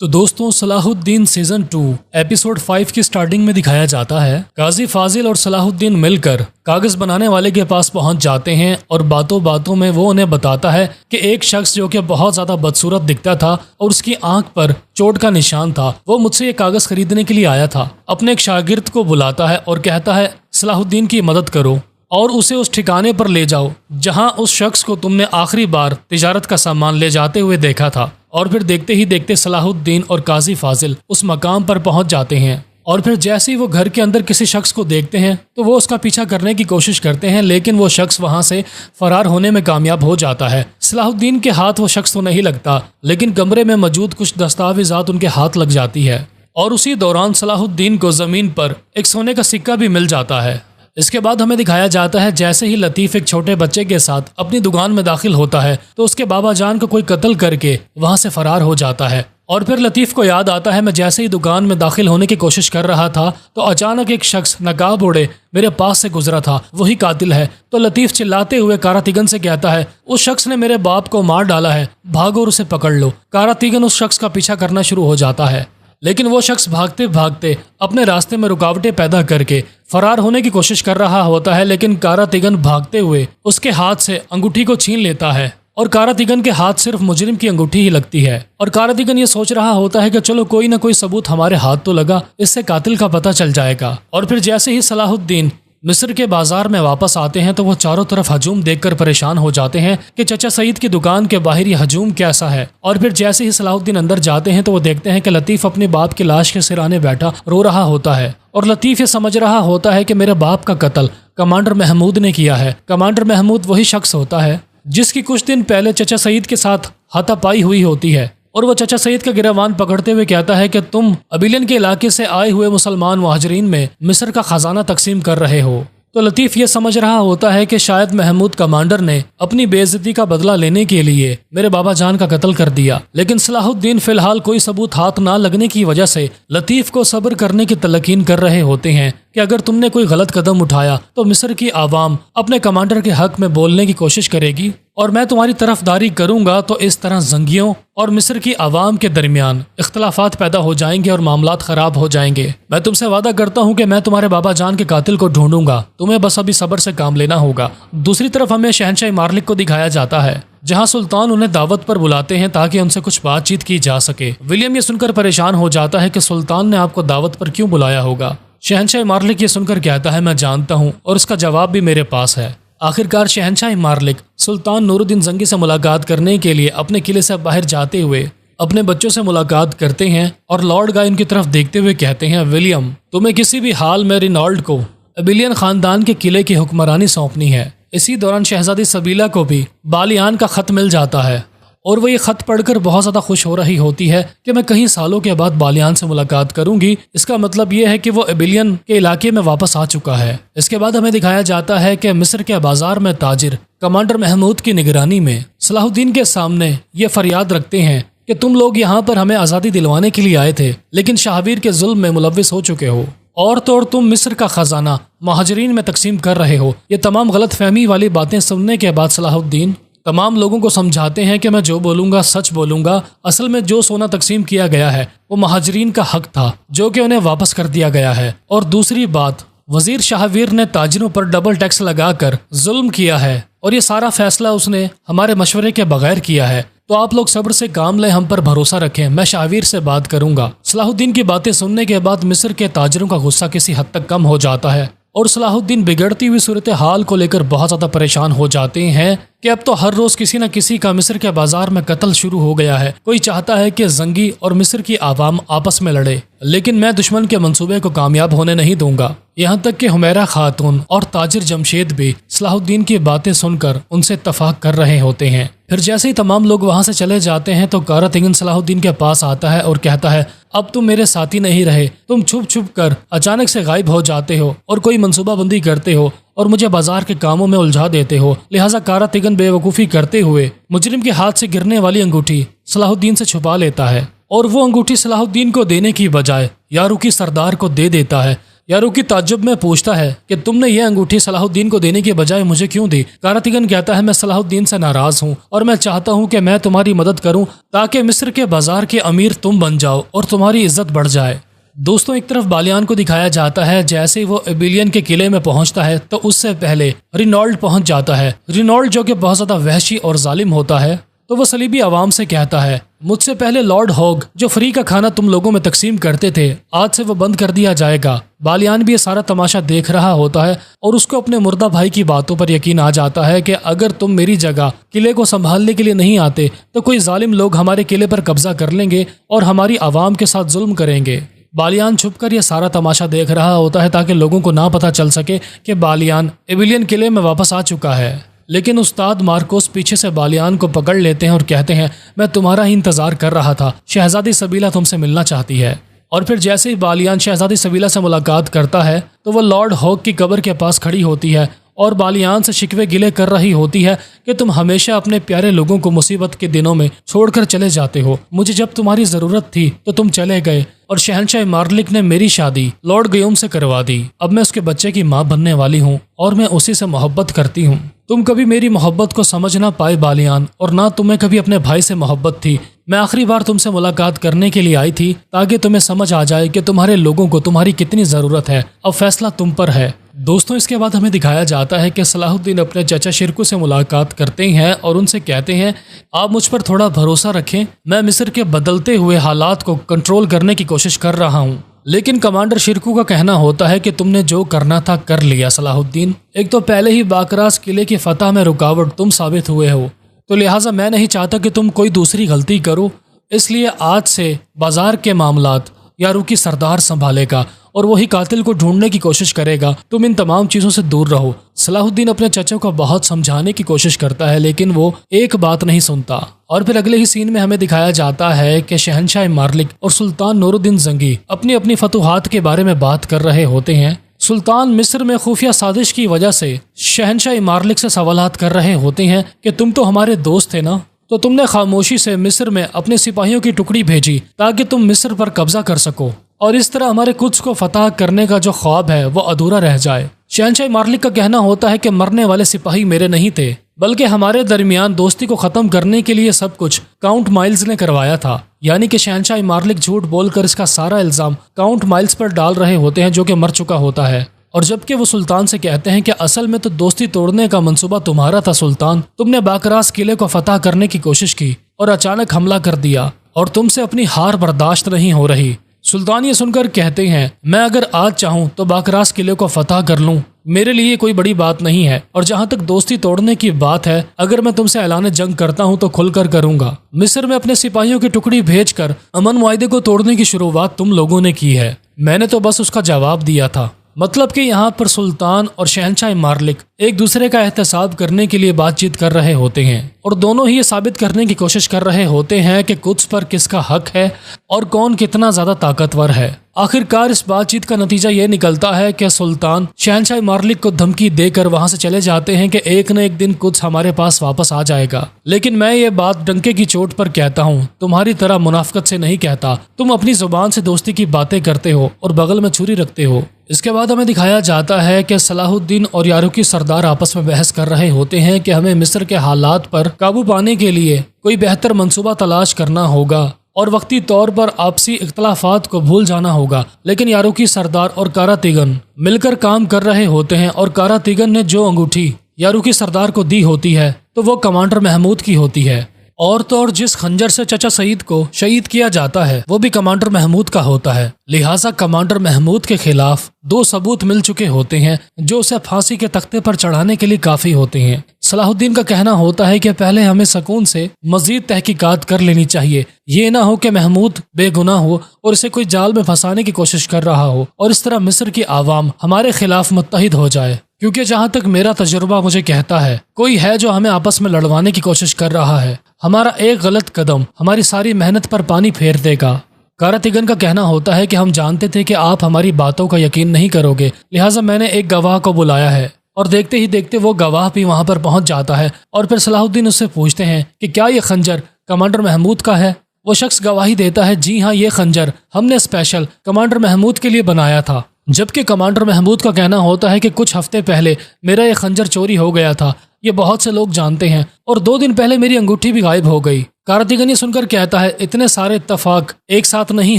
تو دوستوں صلاح الدین سیزن 2 ایپیسوڈ 5 کی سٹارٹنگ میں دکھایا جاتا ہے قاضی فاضل اور صلاح الدین مل کر کاغذ بنانے والے کے پاس پہنچ جاتے ہیں اور باتوں باتوں میں وہ انہیں بتاتا ہے کہ ایک شخص جو کہ بہت زیادہ بدصورت دکھتا تھا اور اس کی آنکھ پر چوٹ کا نشان تھا، وہ مجھ سے یہ کاغذ خریدنے کے لیے آیا تھا۔ اپنے ایک شاگرد کو بلاتا ہے اور کہتا ہے صلاح الدین کی مدد کرو اور اسے اس ٹھکانے پر لے جاؤ جہاں اس شخص کو تم نے آخری بار تجارت کا سامان لے جاتے ہوئے دیکھا تھا۔ اور پھر دیکھتے ہی دیکھتے صلاح الدین اور قاضی فاضل اس مقام پر پہنچ جاتے ہیں، اور پھر جیسے ہی وہ گھر کے اندر کسی شخص کو دیکھتے ہیں تو وہ اس کا پیچھا کرنے کی کوشش کرتے ہیں، لیکن وہ شخص وہاں سے فرار ہونے میں کامیاب ہو جاتا ہے۔ صلاح الدین کے ہاتھ وہ شخص تو نہیں لگتا، لیکن کمرے میں موجود کچھ دستاویزات ان کے ہاتھ لگ جاتی ہے، اور اسی دوران صلاح الدین کو زمین پر ایک سونے کا سکہ بھی مل جاتا ہے۔ اس کے بعد ہمیں دکھایا جاتا ہے جیسے ہی لطیف ایک چھوٹے بچے کے ساتھ اپنی دکان میں داخل ہوتا ہے تو اس کے بابا جان کو کوئی قتل کر کے وہاں سے فرار ہو جاتا ہے، اور پھر لطیف کو یاد آتا ہے میں جیسے ہی دکان میں داخل ہونے کی کوشش کر رہا تھا تو اچانک ایک شخص نقاب اوڑے میرے پاس سے گزرا تھا، وہی قاتل ہے۔ تو لطیف چلاتے ہوئے کاراتیگن سے کہتا ہے اس شخص نے میرے باپ کو مار ڈالا ہے، بھاگو اور اسے پکڑ لو۔ کاراتیگن اس شخص کا پیچھا کرنا شروع ہو جاتا ہے، لیکن وہ شخص بھاگتے بھاگتے اپنے راستے میں رکاوٹیں پیدا کر کے فرار ہونے کی کوشش کر رہا ہوتا ہے، لیکن کاراتیگن بھاگتے ہوئے اس کے ہاتھ سے انگوٹھی کو چھین لیتا ہے، اور کاراتیگن کے ہاتھ صرف مجرم کی انگوٹھی ہی لگتی ہے، اور کاراتیگن یہ سوچ رہا ہوتا ہے کہ چلو کوئی نہ کوئی ثبوت ہمارے ہاتھ تو لگا، اس سے قاتل کا پتہ چل جائے گا۔ اور پھر جیسے ہی صلاح الدین مصر کے بازار میں واپس آتے ہیں تو وہ چاروں طرف ہجوم دیکھ کر پریشان ہو جاتے ہیں کہ چچا سعید کی دکان کے باہر یہ ہجوم کیسا ہے۔ اور پھر جیسے ہی صلاح الدین اندر جاتے ہیں تو وہ دیکھتے ہیں کہ لطیف اپنے باپ کی لاش کے سرانے بیٹھا رو رہا ہوتا ہے، اور لطیف یہ سمجھ رہا ہوتا ہے کہ میرے باپ کا قتل کمانڈر محمود نے کیا ہے۔ کمانڈر محمود وہی شخص ہوتا ہے جس کی کچھ دن پہلے چچا سعید کے ساتھ ہاتھا پائی ہوئی ہوتی ہے، اور وہ چچا سعید کا گریبان پکڑتے ہوئے کہتا ہے کہ تم ابیلین کے علاقے سے آئے ہوئے مسلمان مہاجرین میں مصر کا خزانہ تقسیم کر رہے ہو۔ تو لطیف یہ سمجھ رہا ہوتا ہے کہ شاید محمود کمانڈر نے اپنی بے عزتی کا بدلہ لینے کے لیے میرے بابا جان کا قتل کر دیا، لیکن صلاح الدین فی الحال کوئی ثبوت ہاتھ نہ لگنے کی وجہ سے لطیف کو صبر کرنے کی تلقین کر رہے ہوتے ہیں کہ اگر تم نے کوئی غلط قدم اٹھایا تو مصر کی عوام اپنے کمانڈر کے حق میں بولنے کی کوشش کرے گی، اور میں تمہاری طرفداری کروں گا تو اس طرح زنگیوں اور مصر کی عوام کے درمیان اختلافات پیدا ہو جائیں گے اور معاملات خراب ہو جائیں گے۔ میں تم سے وعدہ کرتا ہوں کہ میں تمہارے بابا جان کے قاتل کو ڈھونڈوں گا، تمہیں بس ابھی صبر سے کام لینا ہوگا۔ دوسری طرف ہمیں شہنشاہ مارلک کو دکھایا جاتا ہے جہاں سلطان انہیں دعوت پر بلاتے ہیں تاکہ ان سے کچھ بات چیت کی جا سکے۔ ولیم یہ سن کر پریشان ہو جاتا ہے کہ سلطان نے آپ کو دعوت پر کیوں بلایا ہوگا۔ شہنشاہ مارلک یہ سن کر کہتا ہے میں جانتا ہوں، اور اس کا جواب بھی میرے پاس ہے۔ آخرکار شہنشاہ مارلک سلطان نور الدین زنگی سے ملاقات کرنے کے لیے اپنے قلعے سے باہر جاتے ہوئے اپنے بچوں سے ملاقات کرتے ہیں، اور لارڈ گائے ان کی طرف دیکھتے ہوئے کہتے ہیں ولیم تمہیں کسی بھی حال میں رینالڈ کو ابیلین خاندان کے قلعے کی حکمرانی سونپنی ہے۔ اسی دوران شہزادی سبیلا کو بھی بالیان کا خط مل جاتا ہے، اور وہ یہ خط پڑھ کر بہت زیادہ خوش ہو رہی ہوتی ہے کہ میں کئی سالوں کے بعد بالیان سے ملاقات کروں گی۔ اس کا مطلب یہ ہے کہ وہ ابیلین کے علاقے میں واپس آ چکا ہے۔ اس کے بعد ہمیں دکھایا جاتا ہے کہ مصر کے بازار میں تاجر کمانڈر محمود کی نگرانی میں صلاح الدین کے سامنے یہ فریاد رکھتے ہیں کہ تم لوگ یہاں پر ہمیں آزادی دلوانے کے لیے آئے تھے، لیکن شاہویر کے ظلم میں ملوث ہو چکے ہو، اور تو اور تم مصر کا خزانہ مہاجرین میں تقسیم کر رہے ہو۔ یہ تمام غلط فہمی والی باتیں سننے کے بعد صلاح الدین تمام لوگوں کو سمجھاتے ہیں کہ میں جو بولوں گا سچ بولوں گا، اصل میں جو سونا تقسیم کیا گیا ہے وہ مہاجرین کا حق تھا جو کہ انہیں واپس کر دیا گیا ہے، اور دوسری بات وزیر شاہویر نے تاجروں پر ڈبل ٹیکس لگا کر ظلم کیا ہے، اور یہ سارا فیصلہ اس نے ہمارے مشورے کے بغیر کیا ہے، تو آپ لوگ صبر سے کام لیں، ہم پر بھروسہ رکھیں، میں شاہویر سے بات کروں گا۔ صلاح الدین کی باتیں سننے کے بعد مصر کے تاجروں کا غصہ کسی حد تک کم ہو جاتا ہے، اور صلاح الدین بگڑتی ہوئی صورتحال کو لے کر بہت زیادہ پریشان ہو جاتے ہیں کہ اب تو ہر روز کسی نہ کسی کا مصر کے بازار میں قتل شروع ہو گیا ہے۔ کوئی چاہتا ہے کہ زنگی اور مصر کی عوام آپس میں لڑے، لیکن میں دشمن کے منصوبے کو کامیاب ہونے نہیں دوں گا۔ یہاں تک کہ حمیرہ خاتون اور تاجر جمشید بھی صلاح الدین کی باتیں سن کر ان سے اتفاق کر رہے ہوتے ہیں۔ پھر جیسے ہی تمام لوگ وہاں سے چلے جاتے ہیں تو کاراتیگن صلاح الدین کے پاس آتا ہے اور کہتا ہے اب تم میرے ساتھی نہیں رہے، تم چھپ چھپ کر اچانک سے غائب ہو جاتے ہو اور کوئی منصوبہ بندی کرتے ہو اور مجھے بازار کے کاموں میں الجھا دیتے ہو، لہٰذا کاراتیگن بے وقوفی کرتے ہوئے مجرم کے ہاتھ سے گرنے والی انگوٹھی صلاح الدین سے چھپا لیتا ہے، اور وہ انگوٹھی صلاح الدین کو دینے کی بجائے یاروکی سردار کو دے دیتا ہے۔ یاروکی تعجب میں پوچھتا ہے کہ تم نے یہ انگوٹھی صلاح الدین کو دینے کے بجائے مجھے کیوں دی؟ کاراتیگن کہتا ہے میں صلاح الدین سے ناراض ہوں اور میں چاہتا ہوں کہ میں تمہاری مدد کروں تاکہ مصر کے بازار کے امیر تم بن جاؤ اور تمہاری عزت بڑھ جائے۔ دوستوں ایک طرف بالیان کو دکھایا جاتا ہے جیسے وہ ایبیلین کے قلعے میں پہنچتا ہے تو اس سے پہلے رینالڈ پہنچ جاتا ہے۔ رینالڈ جو کہ بہت زیادہ وحشی اور ظالم ہوتا ہے تو وہ صلیبی عوام سے کہتا ہے مجھ سے پہلے لارڈ ہوگ جو فری کا کھانا تم لوگوں میں تقسیم کرتے تھے آج سے وہ بند کر دیا جائے گا۔ بالیان بھی یہ سارا تماشا دیکھ رہا ہوتا ہے اور اس کو اپنے مردہ بھائی کی باتوں پر یقین آ جاتا ہے کہ اگر تم میری جگہ قلعے کو سنبھالنے کے لیے نہیں آتے تو کوئی ظالم لوگ ہمارے قلعے پر قبضہ کر لیں گے اور ہماری عوام کے ساتھ ظلم کریں گے۔ بالیان چھپ کر یہ سارا تماشا دیکھ رہا ہوتا ہے تاکہ لوگوں کو نہ پتہ چل سکے کہ بالیان ایبیلین قلعے میں واپس آ چکا ہے۔ لیکن استاد مارکوس پیچھے سے بالیان کو پکڑ لیتے ہیں اور کہتے ہیں میں تمہارا ہی انتظار کر رہا تھا، شہزادی سبیلا تم سے ملنا چاہتی ہے۔ اور پھر جیسے ہی بالیان شہزادی سبیلا سے ملاقات کرتا ہے تو وہ لارڈ ہوک کی قبر کے پاس کھڑی ہوتی ہے اور بالیان سے شکوے گلے کر رہی ہوتی ہے کہ تم ہمیشہ اپنے پیارے لوگوں کو مصیبت کے دنوں میں چھوڑ کر چلے جاتے ہو، مجھے جب تمہاری ضرورت تھی تو تم چلے گئے اور شہنشاہ مارلک نے میری شادی لارڈ گیوم سے کروا دی۔ اب میں اس کے بچے کی ماں بننے والی ہوں اور میں اسی سے محبت کرتی ہوں۔ تم کبھی میری محبت کو سمجھ نہ پائے بالیان، اور نہ تمہیں کبھی اپنے بھائی سے محبت تھی۔ میں آخری بار تم سے ملاقات کرنے کے لیے آئی تھی تاکہ تمہیں سمجھ آ جائے کہ تمہارے لوگوں کو تمہاری کتنی ضرورت ہے۔ اب فیصلہ تم پر ہے۔ دوستوں اس کے بعد ہمیں دکھایا جاتا ہے کہ صلاح الدین اپنے چچا شرکو سے ملاقات کرتے ہیں اور ان سے کہتے ہیں آپ مجھ پر تھوڑا بھروسہ رکھیں، میں مصر کے بدلتے ہوئے حالات کو کنٹرول کرنے کی کوشش کر رہا ہوں۔ لیکن کمانڈر شرکو کا کہنا ہوتا ہے کہ تم نے جو کرنا تھا کر لیا صلاح الدین، ایک تو پہلے ہی باکراس قلعے کی فتح میں رکاوٹ تم ثابت ہوئے ہو، تو لہٰذا میں نہیں چاہتا کہ تم کوئی دوسری غلطی کرو، اس لیے آج سے بازار کے معاملات یاروکی سردار سنبھالے گا اور وہی قاتل کو ڈھونڈنے کی کوشش کرے گا، تم ان تمام چیزوں سے دور رہو۔ صلاح الدین اپنے چچا کو بہت سمجھانے کی کوشش کرتا ہے لیکن وہ ایک بات نہیں سنتا۔ اور پھر اگلے ہی سین میں ہمیں دکھایا جاتا ہے کہ شہنشاہ مارلک اور سلطان نور الدین زنگی اپنی اپنی فتوحات کے بارے میں بات کر رہے ہوتے ہیں۔ سلطان مصر میں خفیہ سازش کی وجہ سے شہنشاہ مارلک سے سوالات کر رہے ہوتے ہیں کہ تم تو ہمارے دوست تھے نا، تو تم نے خاموشی سے مصر میں اپنے سپاہیوں کی ٹکڑی بھیجی تاکہ تم مصر پر قبضہ کر سکو اور اس طرح ہمارے قدس کو فتح کرنے کا جو خواب ہے وہ ادھورا رہ جائے۔ شہنشاہ مارلک کا کہنا ہوتا ہے کہ مرنے والے سپاہی میرے نہیں تھے بلکہ ہمارے درمیان دوستی کو ختم کرنے کے لیے سب کچھ کاؤنٹ مائلز نے کروایا تھا، یعنی کہ شہنشاہ مارلک جھوٹ بول کر اس کا سارا الزام کاؤنٹ مائلز پر ڈال رہے ہوتے ہیں جو کہ مر چکا ہوتا ہے۔ اور جبکہ وہ سلطان سے کہتے ہیں کہ اصل میں تو دوستی توڑنے کا منصوبہ تمہارا تھا سلطان، تم نے باکراس قلعے کو فتح کرنے کی کوشش کی اور اچانک حملہ کر دیا اور تم سے اپنی ہار برداشت نہیں ہو رہی۔ سلطان یہ سن کر کہتے ہیں میں اگر آج چاہوں تو باکراس قلعے کو فتح کر لوں، میرے لیے کوئی بڑی بات نہیں ہے، اور جہاں تک دوستی توڑنے کی بات ہے اگر میں تم سے اعلان جنگ کرتا ہوں تو کھل کر کروں گا۔ مصر میں اپنے سپاہیوں کی ٹکڑی بھیج کر امن معاہدے کو توڑنے کی شروعات تم لوگوں نے کی ہے، میں نے تو بس اس کا جواب دیا تھا۔ مطلب کہ یہاں پر سلطان اور شہنشاہ مارلک ایک دوسرے کا احتساب کرنے کے لیے بات چیت کر رہے ہوتے ہیں اور دونوں ہی یہ ثابت کرنے کی کوشش کر رہے ہوتے ہیں کہ قدس پر کس کا حق ہے اور کون کتنا زیادہ طاقتور ہے۔ آخر کار اس بات چیت کا نتیجہ یہ نکلتا ہے کہ سلطان شہنشاہ مارلک کو دھمکی دے کر وہاں سے چلے جاتے ہیں کہ ایک نہ ایک دن قدس ہمارے پاس واپس آ جائے گا، لیکن میں یہ بات ڈنکے کی چوٹ پر کہتا ہوں، تمہاری طرح منافقت سے نہیں کہتا، تم اپنی زبان سے دوستی کی باتیں کرتے ہو اور بغل میں چھری رکھتے ہو۔ اس کے بعد ہمیں دکھایا جاتا ہے کہ صلاح الدین اور یاروکی سردار آپس میں بحث کر رہے ہوتے ہیں کہ ہمیں مصر کے حالات پر قابو پانے کے لیے کوئی بہتر منصوبہ تلاش کرنا ہوگا اور وقتی طور پر آپسی اختلافات کو بھول جانا ہوگا۔ لیکن یاروکی سردار اور کاراتیگن مل کر کام کر رہے ہوتے ہیں اور کاراتیگن نے جو انگوٹھی یاروکی سردار کو دی ہوتی ہے تو وہ کمانڈر محمود کی ہوتی ہے، اور تو اور جس خنجر سے چچا سعید کو شہید کیا جاتا ہے وہ بھی کمانڈر محمود کا ہوتا ہے۔ لہٰذا کمانڈر محمود کے خلاف 2 ثبوت مل چکے ہوتے ہیں جو اسے پھانسی کے تختے پر چڑھانے کے لیے کافی ہوتے ہیں۔ صلاح الدین کا کہنا ہوتا ہے کہ پہلے ہمیں سکون سے مزید تحقیقات کر لینی چاہیے، یہ نہ ہو کہ محمود بے گناہ ہو اور اسے کوئی جال میں پھنسانے کی کوشش کر رہا ہو اور اس طرح مصر کی عوام ہمارے خلاف متحد ہو جائے، کیونکہ جہاں تک میرا تجربہ مجھے کہتا ہے کوئی ہے جو ہمیں آپس میں لڑوانے کی کوشش کر رہا ہے، ہمارا ایک غلط قدم ہماری ساری محنت پر پانی پھیر دے گا۔ کاراتیگن کا کہنا ہوتا ہے کہ ہم جانتے تھے کہ آپ ہماری باتوں کا یقین نہیں کرو گے، لہٰذا میں نے ایک گواہ کو بلایا ہے، اور دیکھتے ہی دیکھتے وہ گواہ بھی وہاں پر پہنچ جاتا ہے اور پھر صلاح الدین اس سے پوچھتے ہیں کہ کیا یہ خنجر کمانڈر محمود کا ہے؟ وہ شخص گواہی دیتا ہے جی ہاں، یہ خنجر ہم نے اسپیشل کمانڈر محمود کے لیے بنایا تھا۔ جبکہ کمانڈر محمود کا کہنا ہوتا ہے کہ کچھ ہفتے پہلے میرا یہ خنجر چوری ہو گیا تھا، یہ بہت سے لوگ جانتے ہیں، اور 2 دن پہلے میری انگوٹھی بھی غائب ہو گئی۔ کارتیگن یہ سن کر کہتا ہے اتنے سارے اتفاق ایک ساتھ نہیں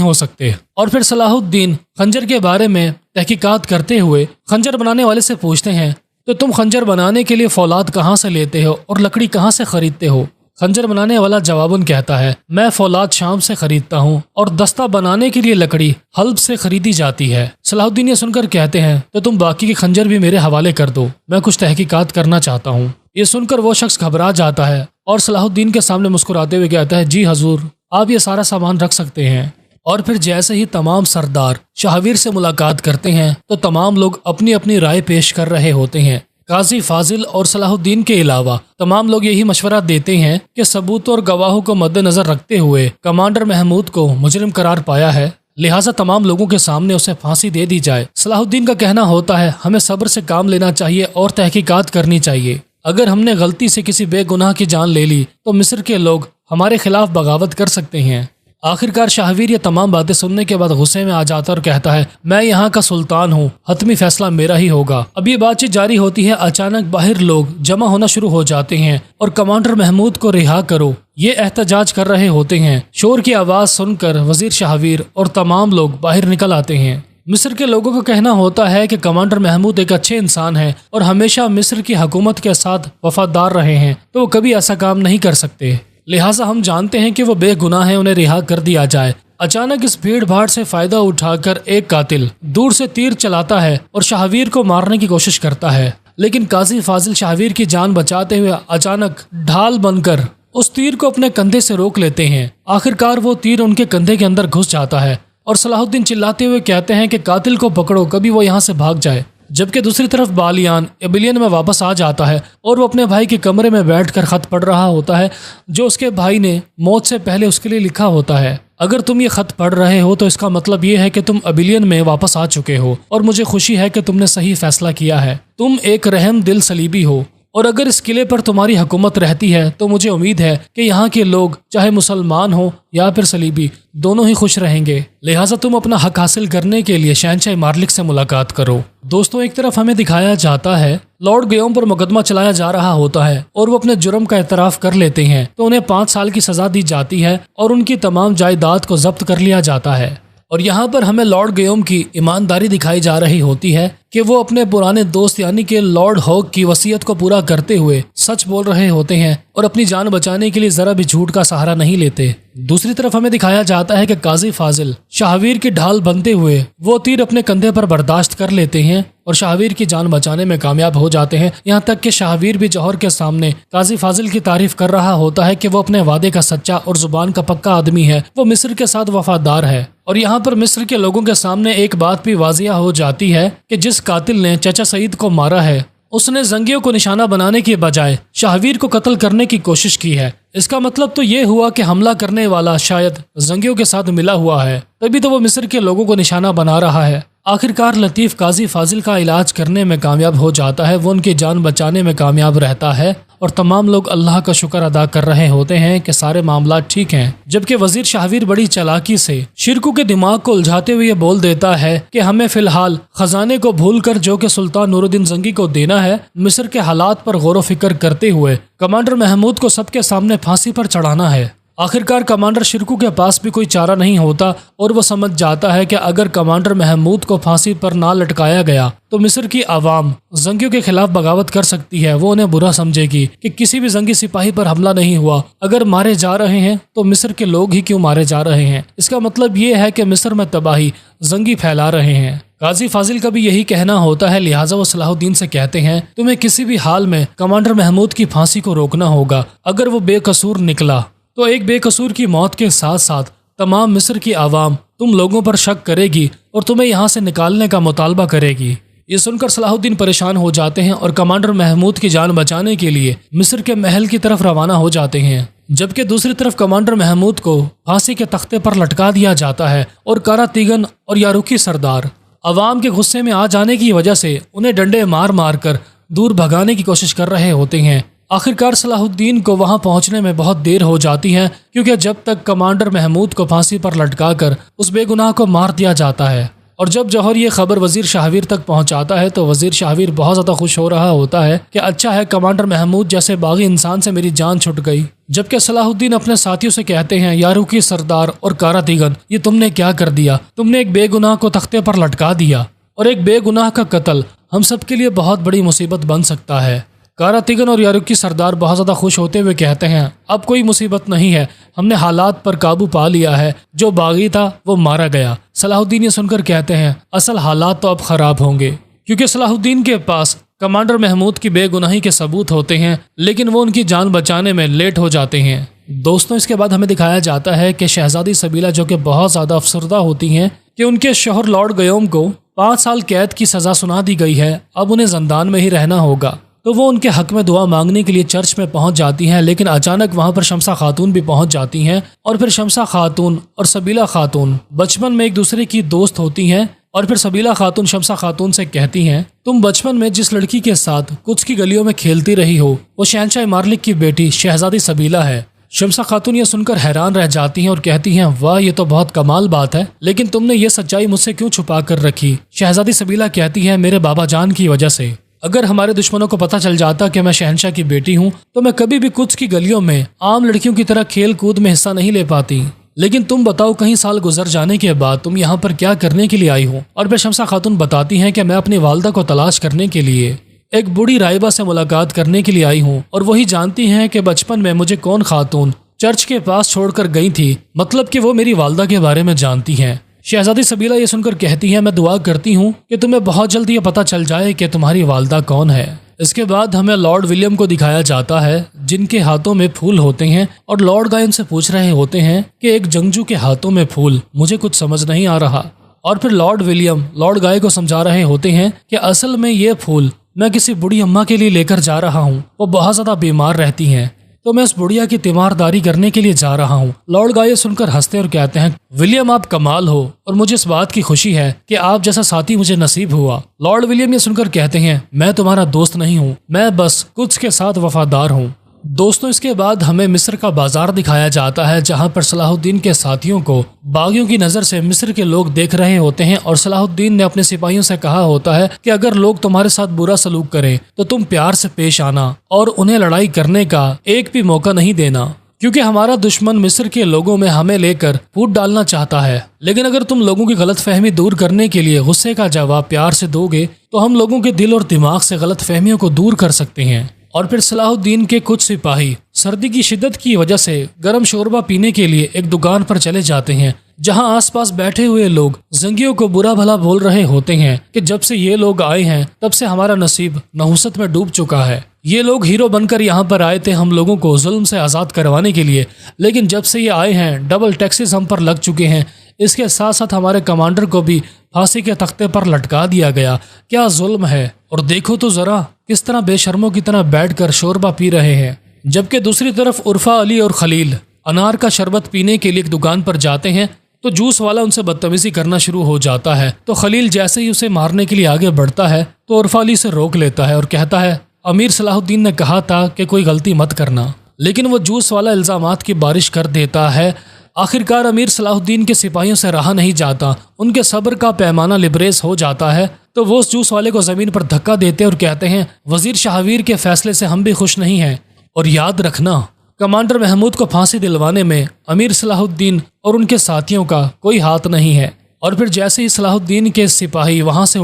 ہو سکتے، اور پھر صلاح الدین خنجر کے بارے میں تحقیقات کرتے ہوئے خنجر بنانے والے سے پوچھتے ہیں تو تم خنجر بنانے کے لیے فولاد کہاں سے لیتے ہو اور لکڑی کہاں سے خریدتے ہو؟ خنجر بنانے والا جواباً کہتا ہے میں فولاد شام سے خریدتا ہوں اور دستہ بنانے کے لیے لکڑی حلب سے خریدی جاتی ہے۔ صلاح الدین یہ سن کر کہتے ہیں تو تم باقی کے خنجر بھی میرے حوالے کر دو، میں کچھ تحقیقات کرنا چاہتا ہوں۔ یہ سن کر وہ شخص گھبرا جاتا ہے اور صلاح الدین کے سامنے مسکراتے ہوئے کہتا ہے جی حضور، آپ یہ سارا سامان رکھ سکتے ہیں۔ اور پھر جیسے ہی تمام سردار شاہویر سے ملاقات کرتے ہیں تو تمام لوگ اپنی اپنی رائے پیش کر رہے ہوتے ہیں۔ قاضی فاضل اور صلاح الدین کے علاوہ تمام لوگ یہی مشورہ دیتے ہیں کہ ثبوت اور گواہوں کو مد نظر رکھتے ہوئے کمانڈر محمود کو مجرم قرار پایا ہے، لہٰذا تمام لوگوں کے سامنے اسے پھانسی دے دی جائے۔ صلاح الدین کا کہنا ہوتا ہے ہمیں صبر سے کام لینا چاہیے اور تحقیقات کرنی چاہیے۔ اگر ہم نے غلطی سے کسی بے گناہ کی جان لے لی تو مصر کے لوگ ہمارے خلاف بغاوت کر سکتے ہیں۔ آخرکار شاہویر یہ تمام باتیں سننے کے بعد غصے میں آ جاتا اور کہتا ہے میں یہاں کا سلطان ہوں، حتمی فیصلہ میرا ہی ہوگا۔ اب یہ بات چیت جاری ہوتی ہے، اچانک باہر لوگ جمع ہونا شروع ہو جاتے ہیں اور کمانڈر محمود کو رہا کرو یہ احتجاج کر رہے ہوتے ہیں۔ شور کی آواز سن کر وزیر شاہویر اور تمام لوگ باہر نکل آتے ہیں۔ مصر کے لوگوں کا کہنا ہوتا ہے کہ کمانڈر محمود ایک اچھے انسان ہیں اور ہمیشہ مصر کی حکومت کے ساتھ وفادار رہے ہیں، تو وہ کبھی ایسا کام نہیں کر سکتے، لہٰذا ہم جانتے ہیں کہ وہ بے گناہ ہیں، انہیں رہا کر دیا جائے۔ اچانک اس بھیڑ بھاڑ سے فائدہ اٹھا کر ایک قاتل دور سے تیر چلاتا ہے اور شاہویر کو مارنے کی کوشش کرتا ہے، لیکن قاضی فاضل شاہویر کی جان بچاتے ہوئے اچانک ڈھال بن کر اس تیر کو اپنے کندھے سے روک لیتے ہیں۔ آخرکار وہ تیر ان کے کندھے کے اندر گھس جاتا ہے اور صلاح الدین چلاتے ہوئے کہتے ہیں کہ قاتل کو پکڑو، کبھی وہ یہاں سے بھاگ جائے۔ جبکہ دوسری طرف بالیان ایبیلین میں واپس آ جاتا ہے اور وہ اپنے بھائی کے کمرے میں بیٹھ کر خط پڑھ رہا ہوتا ہے جو اس کے بھائی نے موت سے پہلے اس کے لیے لکھا ہوتا ہے۔ اگر تم یہ خط پڑھ رہے ہو تو اس کا مطلب یہ ہے کہ تم ایبیلین میں واپس آ چکے ہو اور مجھے خوشی ہے کہ تم نے صحیح فیصلہ کیا ہے، تم ایک رحم دل صلیبی ہو، اور اگر اس قلعے پر تمہاری حکومت رہتی ہے تو مجھے امید ہے کہ یہاں کے لوگ چاہے مسلمان ہوں یا پھر صلیبی دونوں ہی خوش رہیں گے، لہٰذا تم اپنا حق حاصل کرنے کے لیے شہنشاہ مارلک سے ملاقات کرو۔ دوستوں ایک طرف ہمیں دکھایا جاتا ہے لارڈ گیوم پر مقدمہ چلایا جا رہا ہوتا ہے اور وہ اپنے جرم کا اعتراف کر لیتے ہیں تو انہیں 5 سال کی سزا دی جاتی ہے اور ان کی تمام جائیداد کو ضبط کر لیا جاتا ہے۔ اور یہاں پر ہمیں لارڈ گیوم کی ایمانداری دکھائی جا رہی ہوتی ہے کہ وہ اپنے پرانے دوست یعنی کہ لارڈ ہوک کی وصیت کو پورا کرتے ہوئے سچ بول رہے ہوتے ہیں اور اپنی جان بچانے کے لیے ذرا بھی جھوٹ کا سہارا نہیں لیتے۔ دوسری طرف ہمیں دکھایا جاتا ہے کہ قاضی فاضل شاہویر کی ڈھال بنتے ہوئے وہ تیر اپنے کندھے پر برداشت کر لیتے ہیں اور شاہویر کی جان بچانے میں کامیاب ہو جاتے ہیں، یہاں تک کہ شاہویر بھی جوہر کے سامنے قاضی فاضل کی تعریف کر رہا ہوتا ہے کہ وہ اپنے وعدے کا سچا اور زبان کا پکا آدمی ہے، وہ مصر کے ساتھ وفادار ہے۔ اور یہاں پر مصر کے لوگوں کے سامنے ایک بات بھی واضح ہو جاتی ہے کہ جس قاتل نے چچا سعید کو مارا ہے اس نے زنگیوں کو نشانہ بنانے کے بجائے شاہویر کو قتل کرنے کی کوشش کی ہے۔ اس کا مطلب تو یہ ہوا کہ حملہ کرنے والا شاید زنگیوں کے ساتھ ملا ہوا ہے، تبھی تو وہ مصر کے لوگوں کو نشانہ بنا رہا ہے۔ آخرکار لطیف قاضی فاضل کا علاج کرنے میں کامیاب ہو جاتا ہے، وہ ان کی جان بچانے میں کامیاب رہتا ہے اور تمام لوگ اللہ کا شکر ادا کر رہے ہوتے ہیں کہ سارے معاملات ٹھیک ہیں۔ جبکہ وزیر شاہویر بڑی چالاکی سے شرکو کے دماغ کو الجھاتے ہوئے یہ بول دیتا ہے کہ ہمیں فی الحال خزانے کو بھول کر جو کہ سلطان نور الدین زنگی کو دینا ہے، مصر کے حالات پر غور و فکر کرتے ہوئے کمانڈر محمود کو سب کے سامنے پھانسی پر چڑھانا ہے۔ آخرکار کمانڈر شرکو کے پاس بھی کوئی چارہ نہیں ہوتا اور وہ سمجھ جاتا ہے کہ اگر کمانڈر محمود کو پھانسی پر نہ لٹکایا گیا تو مصر کی عوام زنگیوں کے خلاف بغاوت کر سکتی ہے، وہ انہیں برا سمجھے گی کہ کسی بھی زنگی سپاہی پر حملہ نہیں ہوا، اگر مارے جا رہے ہیں تو مصر کے لوگ ہی کیوں مارے جا رہے ہیں، اس کا مطلب یہ ہے کہ مصر میں تباہی زنگی پھیلا رہے ہیں۔ قاضی فاضل کا بھی یہی کہنا ہوتا ہے، لہٰذا وہ صلاح الدین سے کہتے ہیں تمہیں کسی بھی حال میں کمانڈر محمود کی پھانسی کو روکنا ہوگا، اگر وہ بے قصور نکلا تو ایک بے قصور کی موت کے ساتھ ساتھ تمام مصر کی عوام تم لوگوں پر شک کرے گی اور تمہیں یہاں سے نکالنے کا مطالبہ کرے گی۔ یہ سن کر صلاح الدین پریشان ہو جاتے ہیں اور کمانڈر محمود کی جان بچانے کے لیے مصر کے محل کی طرف روانہ ہو جاتے ہیں، جبکہ دوسری طرف کمانڈر محمود کو پھانسی کے تختے پر لٹکا دیا جاتا ہے اور کاراتیگن اور یاروکی سردار عوام کے غصے میں آ جانے کی وجہ سے انہیں ڈنڈے مار مار کر دور بھگانے کی کوشش کر رہے ہوتے ہیں۔ آخرکار صلاح الدین کو وہاں پہنچنے میں بہت دیر ہو جاتی ہے کیونکہ جب تک کمانڈر محمود کو پھانسی پر لٹکا کر اس بے گناہ کو مار دیا جاتا ہے اور جب جوہر یہ خبر وزیر شاہویر تک پہنچاتا ہے تو وزیر شاہویر بہت زیادہ خوش ہو رہا ہوتا ہے کہ اچھا ہے کمانڈر محمود جیسے باغی انسان سے میری جان چھٹ گئی، جبکہ صلاح الدین اپنے ساتھیوں سے کہتے ہیں یاروکی سردار اور کارا تیغن، یہ تم نے کیا کر دیا؟ تم نے ایک بے گناہ کو تختے پر لٹکا دیا، اور ایک بے گناہ کا قتل ہم سب کے لیے بہت بڑی مصیبت بن سکتا ہے۔ کارا تیغن اور یاروکی سردار بہت زیادہ خوش ہوتے ہوئے کہتے ہیں اب کوئی مصیبت نہیں ہے، ہم نے حالات پر قابو پا لیا ہے، جو باغی تھا وہ مارا گیا۔ صلاح الدین یہ سن کر کہتے ہیں اصل حالات تو اب خراب ہوں گے، کیونکہ صلاح الدین کے پاس کمانڈر محمود کی بے گناہی کے ثبوت ہوتے ہیں، لیکن وہ ان کی جان بچانے میں لیٹ ہو جاتے ہیں۔ دوستوں اس کے بعد ہمیں دکھایا جاتا ہے کہ شہزادی سبیلہ جو کہ بہت زیادہ افسردہ ہوتی ہیں کہ ان کے شوہر لارڈ گیوم کو 5 سال قید کی سزا سنا دی گئی ہے، اب انہیں زندان میں ہی رہنا ہوگا، تو وہ ان کے حق میں دعا مانگنے کے لیے چرچ میں پہنچ جاتی ہیں، لیکن اچانک وہاں پر شمسہ خاتون بھی پہنچ جاتی ہیں، اور پھر شمسہ خاتون اور سبیلہ خاتون بچپن میں ایک دوسرے کی دوست ہوتی ہیں، اور پھر سبیلہ خاتون شمسہ خاتون سے کہتی ہیں تم بچپن میں جس لڑکی کے ساتھ کچھ کی گلیوں میں کھیلتی رہی ہو وہ شہنشاہ مارلک کی بیٹی شہزادی سبیلہ ہے۔ شمسہ خاتون یہ سن کر حیران رہ جاتی ہیں اور کہتی ہیں واہ یہ تو بہت کمال بات ہے، لیکن تم نے یہ سچائی مجھ سے کیوں چھپا کر رکھی؟ شہزادی سبیلہ کہتی ہے میرے بابا جان کی وجہ سے، اگر ہمارے دشمنوں کو پتہ چل جاتا کہ میں شہنشاہ کی بیٹی ہوں تو میں کبھی بھی کچھ کی گلیوں میں عام لڑکیوں کی طرح کھیل کود میں حصہ نہیں لے پاتی، لیکن تم بتاؤ کئی سال گزر جانے کے بعد تم یہاں پر کیا کرنے کے لیے آئی ہو؟ اور پھر شمسہ خاتون بتاتی ہیں کہ میں اپنی والدہ کو تلاش کرنے کے لیے ایک بوڑھی راہبہ سے ملاقات کرنے کے لیے آئی ہوں، اور وہی جانتی ہیں کہ بچپن میں مجھے کون خاتون چرچ کے پاس چھوڑ کر گئی تھی، مطلب کہ وہ میری والدہ کے بارے میں جانتی ہیں۔ شہزادی سبیلہ یہ سن کر کہتی ہے میں دعا کرتی ہوں کہ تمہیں بہت جلد یہ پتہ چل جائے کہ تمہاری والدہ کون ہے۔ اس کے بعد ہمیں لارڈ ولیم کو دکھایا جاتا ہے جن کے ہاتھوں میں پھول ہوتے ہیں، اور لارڈ گائے ان سے پوچھ رہے ہوتے ہیں کہ ایک جنگجو کے ہاتھوں میں پھول، مجھے کچھ سمجھ نہیں آ رہا، اور پھر لارڈ ولیم لارڈ گائے کو سمجھا رہے ہوتے ہیں کہ اصل میں یہ پھول میں کسی بڑی اماں کے لیے لے کر جا رہا ہوں، وہ بہت زیادہ بیمار رہتی ہیں، تو میں اس بڑھیا کی تیمارداری کرنے کے لیے جا رہا ہوں۔ لارڈ گائے سن کر ہنستے اور کہتے ہیں ولیم آپ کمال ہو، اور مجھے اس بات کی خوشی ہے کہ آپ جیسا ساتھی مجھے نصیب ہوا۔ لارڈ ولیم یہ سن کر کہتے ہیں میں تمہارا دوست نہیں ہوں، میں بس کچھ کے ساتھ وفادار ہوں۔ دوستوں اس کے بعد ہمیں مصر کا بازار دکھایا جاتا ہے جہاں پر صلاح الدین کے ساتھیوں کو باغیوں کی نظر سے مصر کے لوگ دیکھ رہے ہوتے ہیں، اور صلاح الدین نے اپنے سپاہیوں سے کہا ہوتا ہے کہ اگر لوگ تمہارے ساتھ برا سلوک کریں تو تم پیار سے پیش آنا اور انہیں لڑائی کرنے کا ایک بھی موقع نہیں دینا، کیونکہ ہمارا دشمن مصر کے لوگوں میں ہمیں لے کر پھوٹ ڈالنا چاہتا ہے، لیکن اگر تم لوگوں کی غلط فہمی دور کرنے کے لیے غصے کا جواب پیار سے دو گے تو ہم لوگوں کے دل اور دماغ سے غلط فہمیوں کو دور کر سکتے ہیں۔ اور پھر صلاح الدین کے کچھ سپاہی سردی کی شدت کی وجہ سے گرم شوربہ پینے کے لیے ایک دکان پر چلے جاتے ہیں، جہاں آس پاس بیٹھے ہوئے لوگ زنگیوں کو برا بھلا بول رہے ہوتے ہیں کہ جب سے یہ لوگ آئے ہیں تب سے ہمارا نصیب نحوست میں ڈوب چکا ہے، یہ لوگ ہیرو بن کر یہاں پر آئے تھے ہم لوگوں کو ظلم سے آزاد کروانے کے لیے، لیکن جب سے یہ آئے ہیں ڈبل ٹیکسز ہم پر لگ چکے ہیں، اس کے ساتھ ساتھ ہمارے کمانڈر کو بھی پھانسی کے تختے پر لٹکا دیا گیا، کیا ظلم ہے، اور دیکھو تو ذرا کس طرح بے شرموں کی طرح بیٹھ کر شوربہ پی رہے ہیں۔ جبکہ دوسری طرف عرفہ علی اور خلیل انار کا شربت پینے کے لیے ایک دکان پر جاتے ہیں تو جوس والا ان سے بدتمیزی کرنا شروع ہو جاتا ہے، تو خلیل جیسے ہی اسے مارنے کے لیے آگے بڑھتا ہے تو عرفہ علی سے روک لیتا ہے اور کہتا ہے امیر صلاح الدین نے کہا تھا کہ کوئی غلطی مت کرنا، لیکن وہ جوس والا الزامات کی بارش کر دیتا ہے۔ آخرکار امیر صلاح الدین کے سپاہیوں سے رہا نہیں جاتا، ان کے صبر کا پیمانہ لبریز ہو جاتا ہے، تو وہ اس جوس والے کو زمین پر دھکا دیتے اور کہتے ہیں وزیر شاہویر کے فیصلے سے ہم بھی خوش نہیں ہیں، اور یاد رکھنا کمانڈر محمود کو پھانسی دلوانے میں امیر صلاح الدین اور ان کے ساتھیوں کا کوئی ہاتھ نہیں ہے۔ اور پھر جیسے ہی صلاح الدین کے سپاہی وہاں سے